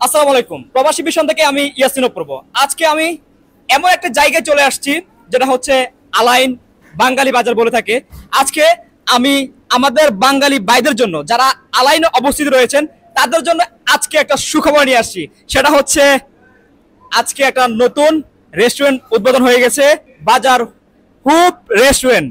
আসসালামু আলাইকুম। প্রবাসী মিশন থেকে আমি ইয়াসিন অপূর্ব। আজকে আমি এমন একটা জায়গায় চলে আসছি যেটা হচ্ছে আলাইন বাঙালি বাজার বলে থাকে। আজকে আমি আমাদের বাঙালি ভাইদের জন্য যারা আলাইনে অবস্থিত রয়েছেন তাদের জন্য আজকে একটা সুখবর নিয়ে আসছি। সেটা হচ্ছে আজকে একটা নতুন রেস্টুরেন্ট উদ্বোধন হয়ে গেছে, বাজার হুপ রেস্টুরেন্ট।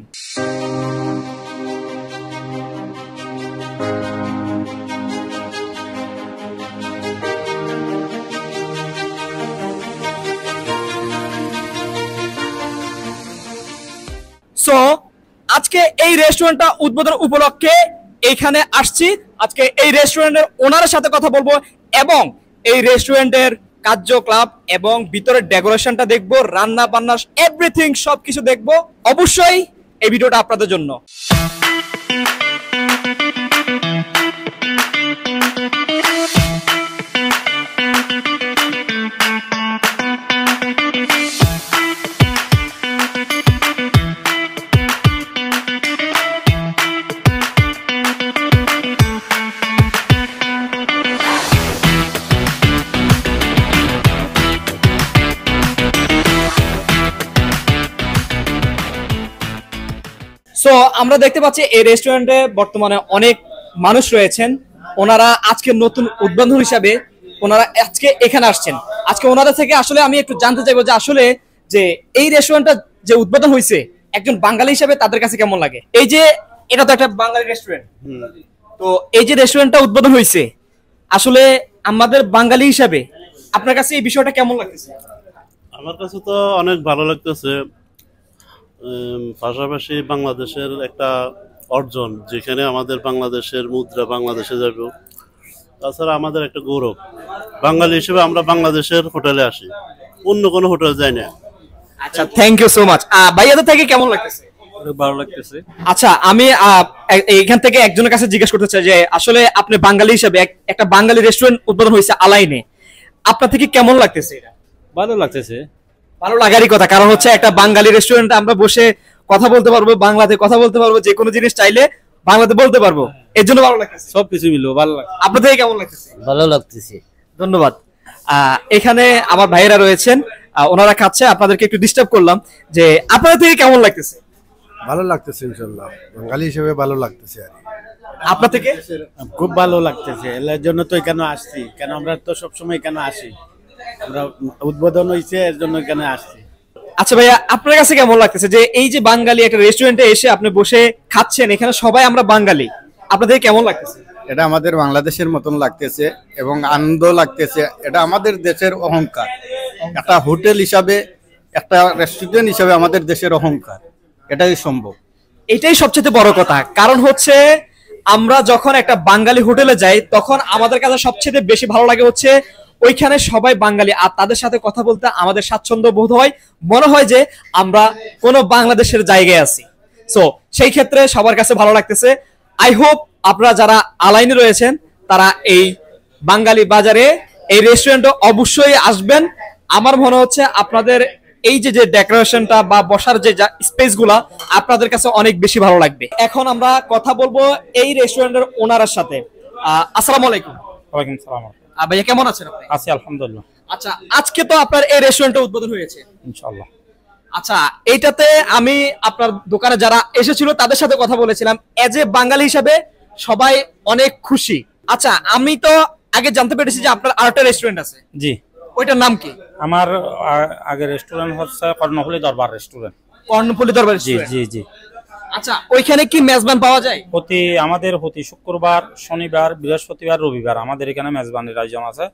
সো আজকে এই রেস্টুরেন্টটা উদ্বোধন উপলক্ষে এইখানে আসছি। আজকে এই রেস্টুরেন্টের ওনারের সাথে কথা বলবো এবং এই রেস্টুরেন্টের কার্যকলাপ এবং ভিতরের ডেকোরেশনটা দেখবো, রান্না বান্না এভরিথিং সবকিছু দেখবো। অবশ্যই এই ভিডিওটা আপনাদের জন্য। সো আমরা দেখতে পাচ্ছি এই রেস্টুরেন্টে বর্তমানে অনেক মানুষ রয়েছেন। ওনারা আজকে নতুন উদ্বোধন হিসাবে ওনারা আজকে এখানে আসছেন। আজকে ওনাদের থেকে আসলে আমি একটু জানতে চাইবো যে আসলে যে এই রেস্টুরেন্টটা যে উদ্বোধন হয়েছে একজন বাঙালি হিসাবে তাদের কাছে কেমন লাগে। এই যে এটা তো একটা বাঙালি রেস্টুরেন্ট, তো এই যে রেস্টুরেন্টটা উদ্বোধন হয়েছে আসলে আমাদের বাঙালি হিসাবে আপনার কাছে এই বিষয়টা কেমন লাগতেছে? আমার কাছে তো অনেক ভালো লাগতেছে। পাশাপাশি বাংলাদেশের একটা অর্জন, যেখানে আমাদের বাংলাদেশের মুদ্রা বাংলাদেশে যাবে। তাছাড়া আমাদের একটা গৌরব, বাঙালি হিসেবে আমরা বাংলাদেশের হোটেলে আসি, অন্য কোনো হোটেল যাই না। আচ্ছা, থ্যাংক ইউ সো মাচ। ভাইয়াদের থেকে কেমন লাগতেছে? অনেক ভালো লাগতেছে। আচ্ছা, আমি এইখান থেকে একজনের কাছে জিজ্ঞেস করতে চাই যে আসলে আপনি বাঙালি হিসেবে একটা বাঙালি রেস্টুরেন্ট উদ্বোধন হয়েছে আলাইনে, আপনার থেকে কেমন লাগতেছে? এটা ভালো লাগতেছে। ভালো লাগারই কথা, কারণ হচ্ছে একটা বাঙালি রেস্টুরেন্টে আমরা বসে কথা বলতে পারবো, বাংলাতে কথা বলতে পারবো, যে কোনো জিনিস চাইলে বাংলাতে বলতে পারবো, এর জন্য ভালো লাগতেছে। সবকিছু মিলবো, ভালো লাগছে। আপনার থেকে কেমন লাগতেছে? ভালো লাগতেছে। ধন্যবাদ। এখানে আমার ভাইয়েরা রয়েছেন, ওনারা খাচ্ছে, আপনাদেরকে একটু ডিস্টার্ব করলাম। যে আপনাদের থেকে কেমন লাগতেছে? ভালো লাগতেছে, ইনশাআল্লাহ বাঙালি হিসেবে ভালো লাগতেছে। আর আপনার থেকে? খুব ভালো লাগতেছে, এর জন্য তো এখানে আসছি। কেন আমরা তো সবসময় এখানে আসি, আমরা উদ্বোধন হয়েছে এর জন্য এখানে আসছি। আচ্ছা ভাইয়া, আপনার কাছে কেমন লাগতেছে যে এই যে বাঙালি একটা রেস্টুরেন্টে এসে আপনি বসে খাচ্ছেন, এখানে সবাই আমরা বাঙালি, আপনাদের কেমন লাগতেছে? এটা আমাদের বাংলাদেশের মতন লাগতেছে এবং আনন্দ লাগতেছে। এটা আমাদের দেশের অহংকার, একটা হোটেল হিসাবে, একটা রেস্টুরেন্ট হিসাবে আমাদের দেশের অহংকার, এটাই সম্ভব। এটাই সবচেয়ে বড় কথা। কারণ হচ্ছে আমরা যখন একটা বাঙালি হোটেলে যাই তখন আমাদের কাছে সবচেয়ে বেশি ভালো লাগে হচ্ছে ওইখানে সবাই বাঙালি, আর তাদের সাথে কথা বলতে আমাদের স্বাচ্ছন্দ্য বোধ হয়, মনে হয় যে আমরা কোনো বাংলাদেশের জায়গায় আছি। সো সেই ক্ষেত্রে সবার কাছে ভালো লাগতেছে। আই হোপ আপনারা যারা আলাইনে রয়েছেন তারা এই বাঙালি বাজারে এই রেস্টুরেন্টে অবশ্যই আসবেন। আমার মনে হচ্ছে আপনাদের এই যে ডেকোরেশনটা বা বসার যে স্পেস গুলা আপনাদের কাছে অনেক বেশি ভালো লাগবে। এখন আমরা কথা বলবো এই রেস্টুরেন্টের ওনারের সাথে। আসসালামু আলাইকুম। ওয়ালাইকুম সালাম। ভাইয়া কেমন আছেন আপনি? আছি আলহামদুলিল্লাহ। আচ্ছা, আজকে তো আপনার এই রেস্টুরেন্টটা উদ্বোধন হয়েছে ইনশাআল্লাহ। আচ্ছা, এইটাতে আমি আপনার দোকানে যারা এসেছিল তাদের সাথে কথা বলেছিলাম, এজ এ বাঙালি হিসাবে সবাই অনেক খুশি। আচ্ছা, আমি তো আগে জানতে পেরেছি যে আপনার আরেকটা রেস্টুরেন্ট আছে। জি। ওইটার নাম কি? আমার আগে রেস্টুরেন্ট হচ্ছে কর্ণফুলী দরবার রেস্টুরেন্ট। কর্ণফুলী দরবার? জি জি জি। আচ্ছা, ওইখানে কি মেজবান পাওয়া যায়? আমাদের প্রতি শুক্রবার, শনিবার, বৃহস্পতিবার, রবিবার আমাদের এখানে মেজবানির আয়োজন আছে।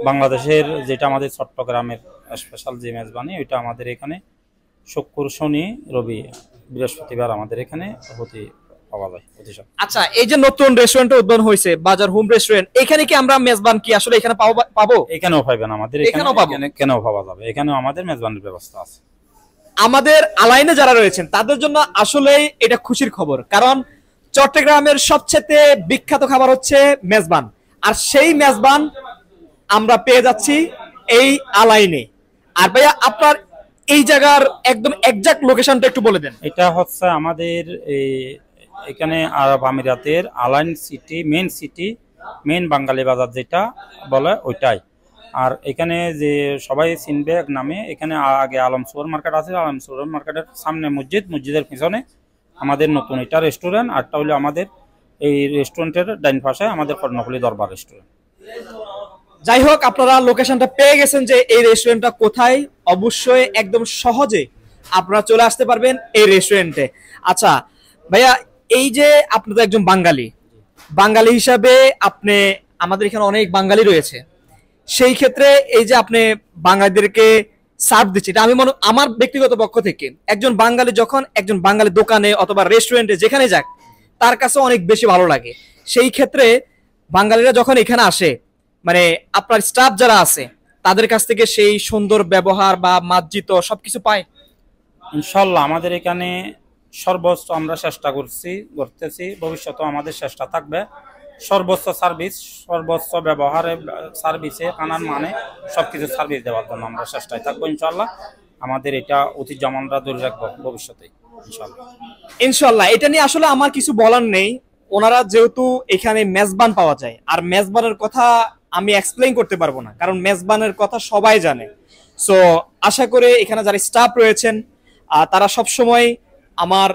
বাংলাদেশের যেটা আমাদের চট্টগ্রামের স্পেশাল যে মেজবানি, ওইটা আমাদের এখানে শুক্র, শনি, রবি, বৃহস্পতিবার আমাদের এখানে পাওয়া যায়। আচ্ছা, এই যে নতুন রেস্টুরেন্টটা উদ্বোধন হয়েছে বাজার হোম রেস্টুরেন্ট, এখানে কি আমরা মেজবান কি আসলে এখানে পাবো? এখানেও পাবেন, আমাদের এখানেও পাবো, কেনও পাওয়া যাবে। এখানেও আমাদের মেজবানির ব্যবস্থা আছে। আমাদের আলাইনে যারা রয়েছেন তাদের জন্য আসলে এটা খুশির খবর, কারণ চট্টগ্রামের সবচেয়ে বিখ্যাত খাবার হচ্ছে মেজবান, আর সেই মেজবান আমরা পেয়ে যাচ্ছি এই আলাইনে। আর ভাইয়া আপনার এই জায়গার একদম এক্সাক্ট লোকেশনটা একটু বলে দেন। এটা হচ্ছে আমাদের এখানে আরব আমিরাতের আলাইন সিটি, মেইন সিটি মেইন বাঙালি বাজার যেটা বলে ওইটাই। আর এখানে যে সবাই চিনবে এক নামে, এখানে আগে আলম সুপার মার্কেট আছে, আলম সুপার মার্কেটের সামনে মসজিদের পিছনে আমাদের নতুন এটা রেস্টুরেন্ট, আরটা হলো আমাদের এই রেস্টুরেন্টের ডাইন পাশে আমাদের কর্ণফুলী দরবার রেস্টুরেন্ট। যাই হোক, আপনারা লোকেশনটা পেয়ে গেছেন যে এই রেস্টুরেন্টটা কোথায়। অবশ্যই একদম সহজে আপনারা চলে আসতে পারবেন এই রেস্টুরেন্টে। আচ্ছা ভাইয়া, এই যে আপনি তো একজন বাঙালি হিসাবে আপনি, আমাদের এখানে অনেক বাঙালি রয়েছে, সেই ক্ষেত্রে এই যে আপনি বাঙালিদেরকে সার্ভ দিচ্ছেন, এটা আমি আমার ব্যক্তিগত পক্ষ থেকে একজন বাঙালি যখন একজন বাঙালি দোকানে অথবা রেস্টুরেন্টে যেখানে যাক তার কাছে অনেক বেশি ভালো লাগে। সেই ক্ষেত্রে বাঙালিরা যখন এখানে আসে, মানে আপনার স্টাফ যারা আছে তাদের কাছ থেকে সেই সুন্দর ব্যবহার বা মার্জিত সবকিছু পায়। ইনশাল্লাহ আমাদের এখানে সর্বোচ্চ আমরা চেষ্টা করতেছি, ভবিষ্যতে আমাদের চেষ্টা থাকবে সর্বোচ্চ সার্ভিস, সর্বোচ্চ ব্যবহারে, সার্ভিসে, খানার মানে সবকিছু সার্ভিস দেওয়ার জন্য আমরা চেষ্টায় থাকবো ইনশাল্লাহ। আমাদের এটা ঐতিহ্য আমরা ধরে রাখবো ভবিষ্যতে ইনশাল্লাহ। এটা নিয়ে আসলে আমার কিছু বলার নেই। ওনারা যেহেতু এখানে মেজবান পাওয়া যায়, আর মেজবানের কথা আমি এক্সপ্লেইন করতে পারবো না, কারণ মেজবানের কথা সবাই জানে। সো আশা করে এখানে যারা স্টাফ রয়েছেন তারা সব সময় আমার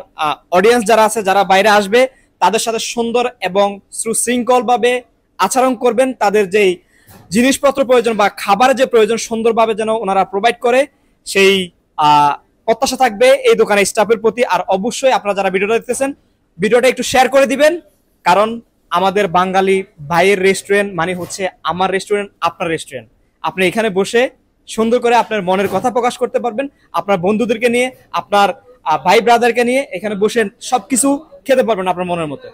অডিয়েন্স যারা আছে, যারা বাইরে আসবে, তাদের সাথে সুন্দর এবং সুশৃঙ্খল ভাবে আচরণ করবেন। তাদের যেই জিনিসপত্র প্রয়োজন বা খাবারের যে প্রয়োজন সুন্দরভাবে যেন ওনারা প্রোভাইড করে, সেই প্রত্যাশা থাকবে এই দোকানের স্টাফের প্রতি। আর অবশ্যই আপনারা যারা ভিডিওটা দেখতেছেন, ভিডিওটা একটু শেয়ার করে দিবেন, কারণ আমাদের বাঙালি ভাইয়ের রেস্টুরেন্ট মানে হচ্ছে আমার রেস্টুরেন্ট, আপনার রেস্টুরেন্ট। আপনি এখানে বসে সুন্দর করে আপনার মনের কথা প্রকাশ করতে পারবেন, আপনার বন্ধুদেরকে নিয়ে, আপনার ভাই ব্রাদারকে নিয়ে এখানে বসে সবকিছু খেতে পারবেন আপনার মনের মতো।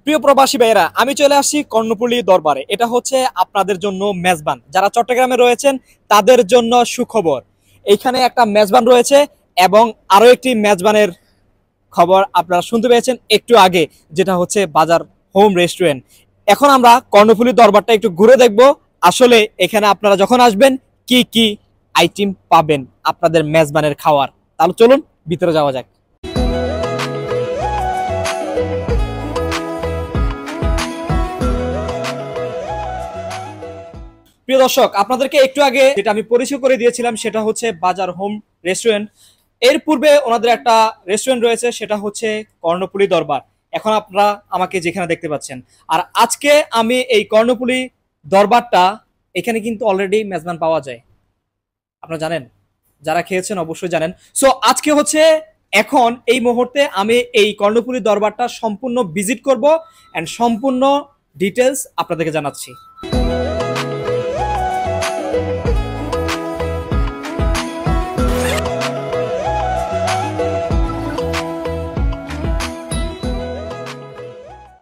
প্রিয় প্রবাসী ভাইয়েরা, আমি চলে আসছি কর্ণফুলী দরবারে। এটা হচ্ছে আপনাদের জন্য মেজবান, যারা চট্টগ্রামে রয়েছেন তাদের জন্য সুখবর। এইখানে একটা মেজবান রয়েছে এবং আরো একটি মেজবানের খবর আপনারা শুনতে পেয়েছেন একটু আগে, যেটা হচ্ছে বাজার হোম রেস্টুরেন্ট। এখন আমরা কর্ণফুলী দরবারটা একটু ঘুরে দেখব, আসলে এখানে আপনারা যখন আসবেন কি কি আইটেম পাবেন আপনাদের মেজবানের খাওয়ার। তাহলে চলুন ভিতরে যাওয়া যাক। প্রিয় দর্শক, আপনাদেরকে একটু আগে যেটা আমি পরিচয় করে দিয়েছিলাম সেটা হচ্ছে বাজার হোম রেস্টুরেন্ট। এর পূর্বে ওনাদের একটা রেস্টুরেন্ট রয়েছে, সেটা হচ্ছে কর্ণফুলী দরবার। এখন আপনারা আমাকে যেখানে দেখতে পাচ্ছেন, আর আজকে আমি এই কর্ণফুলী দরবারটা, এখানে কিন্তু অলরেডি মেজবান পাওয়া যায়, আপনারা জানেন, যারা খেয়েছেন অবশ্যই জানেন। সো আজকে হচ্ছে এখন এই মুহূর্তে আমি এই কর্ণফুলী দরবারটা সম্পূর্ণ ভিজিট করব এন্ড সম্পূর্ণ ডিটেলস আপনাদেরকে জানাচ্ছি।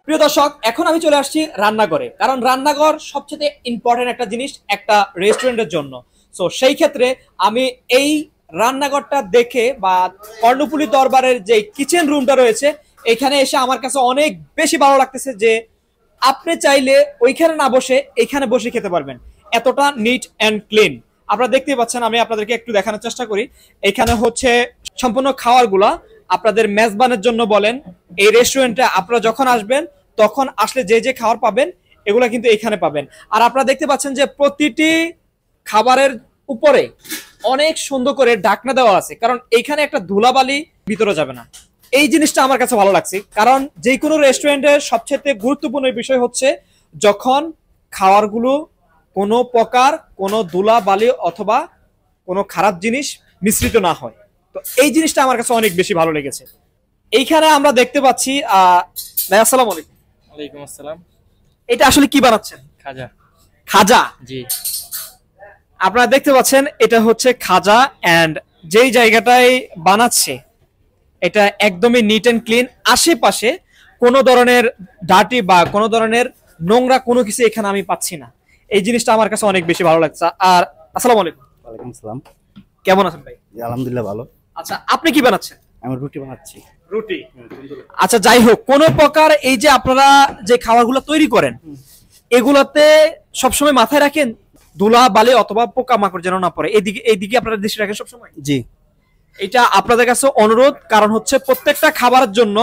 প্রিয় দর্শক, এখন আমি চলে আসছি রান্নাঘরে, কারণ রান্নাঘর সবচেয়ে ইম্পর্টেন্ট একটা জিনিস একটা রেস্টুরেন্টের জন্য। সো সেই ক্ষেত্রে আমি এই রান্নাঘরটা দেখে বা কর্ণফুলী দরবারের যে কিচেন রুমটা রয়েছে এখানে এসে আমার কাছে অনেক বেশি ভালো লাগতেছে, যে আপনি চাইলে ওইখানে না বসে এখানে বসে খেতে পারবেন, এতটা নিট অ্যান্ড ক্লিন। আপনারা দেখতেই পাচ্ছেন, আমি আপনাদেরকে একটু দেখানোর চেষ্টা করি। এখানে হচ্ছে সম্পূর্ণ খাবারগুলা আপনাদের মেজবানের জন্য বলেন, এই রেস্টুরেন্টে আপনারা যখন আসবেন তখন আসলে যে যে খাবার পাবেন এগুলা কিন্তু এখানে পাবেন। আর আপনারা দেখতে পাচ্ছেন যে প্রতিটি খাবারের উপরে অনেক সুন্দর করে ঢাকনা দেওয়া আছে, কারণ এইখানে একটা ধুলাবালি ভিতরে যাবে না। এই জিনিসটা আমার কাছে ভালো লাগছে, কারণ যে কোনো রেস্টুরেন্টের সবচেয়ে গুরুত্বপূর্ণ বিষয় হচ্ছে যখন খাবারগুলো কোনো প্রকার কোনো ধুলাবালি অথবা কোনো খারাপ জিনিস মিশ্রিত না হয়। তো এই জিনিসটা আমার কাছে অনেক বেশি ভালো লেগেছে। এইখানে আমরা দেখতে পাচ্ছি ভাই, আসসালামু আলাইকুম। ওয়ালাইকুম আসসালাম। এটা আসলে কি বানাচ্ছেন? খাজা। খাজা? জি। আপনারা দেখতে পাচ্ছেন এটা হচ্ছে খাজা, এন্ড যেই জায়গাটায় বানাচ্ছে এটা একদমই নিট এন্ড ক্লিন। আশেপাশে কোনো ধরনের ডার্টি বা কোনো ধরনের নোংরা কোনো কিছু এখানে আমি পাচ্ছি না। এই জিনিসটা আমার কাছে অনেক বেশি ভালো লাগছে। আর আসসালামু আলাইকুম। ওয়ালাইকুম আসসালাম। কেমন আছেন ভাই? আলহামদুলিল্লাহ ভালো। আচ্ছা, আপনি কি বানাচ্ছেন? আমি রুটি বানাচ্ছি। রুটি? আচ্ছা, যাই হোক, কোন প্রকার এই যে আপনারা যে খাবারগুলো তৈরি করেন এগুলাতে সবসময় মাথায় রাখেন ধুলা বালি অথবা পোকামাকড় যেন না পড়ে, এইদিকে আপনারা দৃষ্টি রাখেন সবসময়। জি। এটা আপনাদের কাছে অনুরোধ, কারণ হচ্ছে প্রত্যেকটা খাবারের জন্য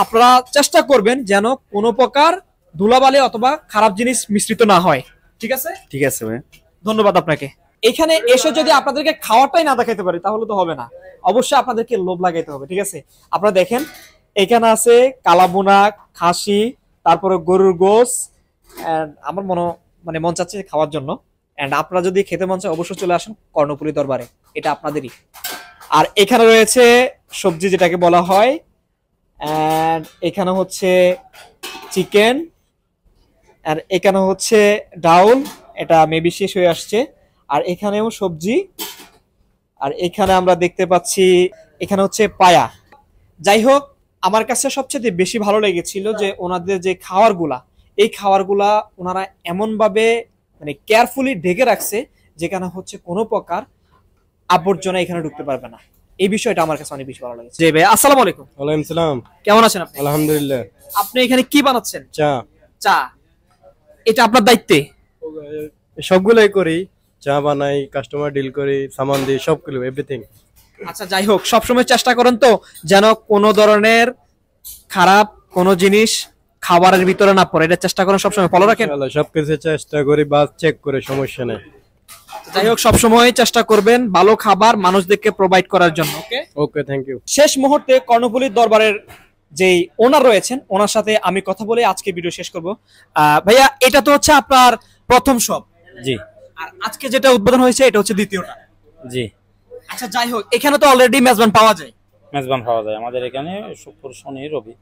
আপনারা চেষ্টা করবেন যেন কোনো প্রকার ধুলাবালি অথবা খারাপ জিনিস মিশ্রিত না হয়। ঠিক আছে, ঠিক আছে ভাই। ধন্যবাদ আপনাকে। এখানে এসে যদি আপনাদেরকে খাওয়াটাই না দেখাইতে পারি তাহলে তো হবে না, অবশ্যই আপনাদেরকে লোভ লাগাইতে হবে। ঠিক আছে, আপনারা দেখেন এখানে আছে কালাবোনা, খাসি, তারপরে গরুর গোস। আমার মন চাচ্ছে খাওয়ার জন্য। এন্ড আপনারা যদি খেতে মন চায় অবশ্যই চলে আসেন কর্ণফুলী দরবারে, এটা আপনাদেরই। আর এখানে রয়েছে সবজি যেটাকে বলা হয়, এন্ড এখানে হচ্ছে চিকেন, আর এখানে হচ্ছে ডাউল, এটা মেবি শেষ হয়ে আসছে। আর এখানেও সবজি, আর এখানে আমরা দেখতে পাচ্ছি এখানে হচ্ছে পায়া। যাই হোক, আমার কাছে সবচেয়ে বেশি ভালো লেগেছিল যে ওনাদের যে খাবারগুলা, এই খাবারগুলা ওনারা এমন ভাবে কেয়ারফুলি ঢেকে রাখছে যেখানে হচ্ছে কোনো প্রকার আবর্জনা এখানে ঢুকতে পারবে না। এই বিষয়টা আমার কাছে অনেক বেশি ভালো লেগেছে। জি ভাই, আসসালামু আলাইকুম। ওয়ালাইকুম সালাম। কেমন আছেন আপনি? আলহামদুলিল্লাহ। আপনি এখানে কি বানাচ্ছেন? চা। চা, এটা আপনার দায়িত্বে? সবগুলাই করি, চা বানাই, কাস্টমার ডিল করি, সামান দিই, সবগুলো এভরিথিং। আচ্ছা, যাই হোক, সবসময় চেষ্টা করেন তো যেন কোনো ধরনের খারাপ কোনো জিনিস খাবারের ভিতরে না পড়ে, এটা চেষ্টা করেন সবসময়, ফলো রাখেন। সবকিছু চেষ্টা করি বা চেক করে, সমস্যা নেই। যাই হোক, সবসময় চেষ্টা করবেন ভালো খাবার মানুষদেরকে প্রোভাইড করার জন্য। ওকে ওকে, থ্যাংক ইউ। শেষ মুহূর্তে কর্ণফুলীর দরবারের যেই ওনার রয়েছেন ওনার সাথে আমি কথা বলে আজকে ভিডিও শেষ করব। ভাইয়া, এটা তো হচ্ছে আপনার প্রথম শপ? জি। আর আজকে যেটা উদ্বোধন হয়েছে এটা হচ্ছে দ্বিতীয়টা? জি। আচ্ছা, যাই হোক, এখানে তো অলরেডি মেজবান পাওয়া যায়? মেজবান পাওয়া যায় আমাদের এখানে, শুক্র, শনি, রবি,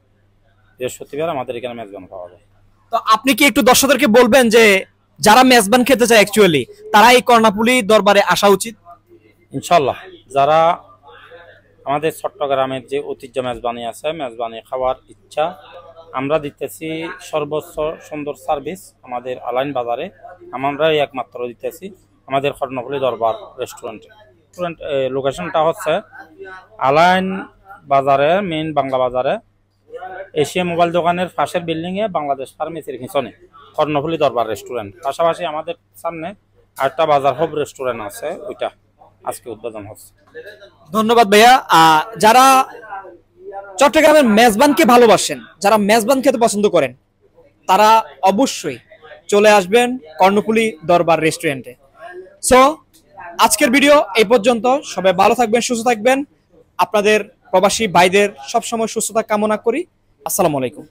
বৃহস্পতিবার আমাদের এখানে মেজবান পাওয়া যায়। তো আপনি কি একটু দর্শকদেরকে বলবেন যে যারা মেজবান খেতে চায় অ্যাকচুয়ালি তারা এই কর্ণফুলী দরবারে আসা উচিত? ইনশাল্লাহ, যারা আমাদের চট্টগ্রামের যে ঐতিহ্য মেজবানি আছে, মেজবানি খাওয়ার ইচ্ছা, আমরা দিতেছি সর্বোচ্চ সুন্দর সার্ভিস আমাদের আলাইন বাজারে। আমরাই একমাত্র দিতেছি আমাদের কর্ণফুলী দরবার রেস্টুরেন্টে। লোকেশনটা হচ্ছে আলাইন বাজারে, মেইন বাংলা বাজারে, এশিয়া মোবাইল দোকানের পাশের বিল্ডিংয়ে, বাংলাদেশ ফার্মেসির পিছনে কর্ণফুলী দরবার রেস্টুরেন্ট। পাশাপাশি আমাদের সামনে আরেকটা বাজার হব রেস্টুরেন্ট আছে, ওইটা আজকে উদ্বোধন হচ্ছে। ধন্যবাদ ভাইয়া। যারা চট্টগ্রামের মেজবানকে ভালোবাসেন, যারা মেজবান খেতে পছন্দ করেন, তারা অবশ্যই চলে আসবেন কর্ণফুলী দরবার রেস্টুরেন্টে। সো আজকের ভিডিও এই পর্যন্ত। সবাই ভালো থাকবেন, সুস্থ থাকবেন। আপনাদের প্রবাসী ভাইদের সবসময় সুস্থতা কামনা করি। আসসালামু আলাইকুম।